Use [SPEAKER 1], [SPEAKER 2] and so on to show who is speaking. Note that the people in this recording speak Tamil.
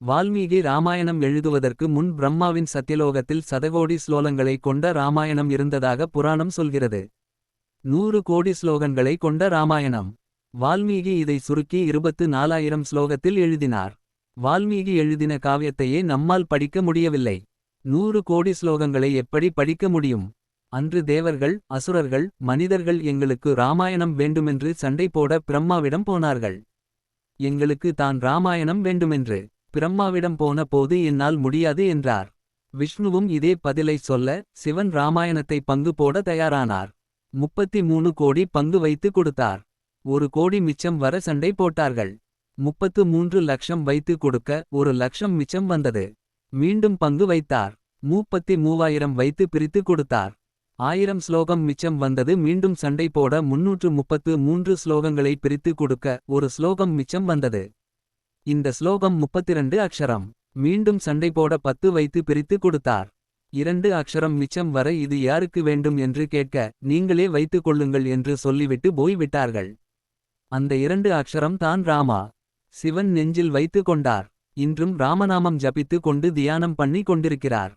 [SPEAKER 1] வால்மீகி ராமாயணம் எழுதுவதற்கு முன் பிரம்மாவின் சத்யலோகத்தில் சதகோடி ஸ்லோகங்களை கொண்ட ராமாயணம் இருந்ததாக புராணம் சொல்கிறது. 100 கோடி ஸ்லோகங்களை கொண்ட ராமாயணம். வால்மீகி இதை சுருக்கி 24,000 ஸ்லோகத்தில் எழுதினார். வால்மீகி எழுதின காவியத்தையே நம்மால் படிக்க முடியவில்லை. 100 கோடி ஸ்லோகங்களை எப்படி படிக்க முடியும்? அன்று தேவர்கள், அசுரர்கள், மனிதர்கள் எங்களுக்கு ராமாயணம் வேண்டுமென்று சண்டை போட பிரம்மாவிடம் போனார்கள். எங்களுக்கு தான் ராமாயணம் வேண்டுமென்று பிரம்மாவிடம் போன போது என்னால் முடியாது என்றார். விஷ்ணுவும் இதே பதிலை சொல்ல சிவன் ராமாயணத்தை பங்கு போட தயாரானார். 33 கோடி பங்கு வைத்து கொடுத்தார். 1 கோடி மிச்சம் வர சண்டை போட்டார்கள். 33 லட்சம் வைத்து கொடுக்க 1 லட்சம் மிச்சம் வந்தது. மீண்டும் பங்கு வைத்தார். 33,000 வைத்து பிரித்து கொடுத்தார். 1000 ஸ்லோகம் மிச்சம் வந்தது. மீண்டும் சண்டை போட 333 ஸ்லோகங்களை பிரித்து கொடுக்க 1 ஸ்லோகம் மிச்சம் வந்தது. இந்த ஸ்லோகம் 32 அக்ஷரம். மீண்டும் சண்டை போட 10 வைத்து பிரித்து கொடுத்தார். 2 அக்ஷரம் மிச்சம் வர இது யாருக்கு வேண்டும் என்று கேட்க நீங்களே வைத்துக் கொள்ளுங்கள் என்று சொல்லிவிட்டு போய் விட்டார்கள். அந்த 2 அக்ஷரம் தான் ராமா. சிவன் நெஞ்சில் வைத்து கொண்டார். இன்றும் ராமநாமம் ஜபித்து கொண்டு தியானம் பண்ணி கொண்டிருக்கிறார்.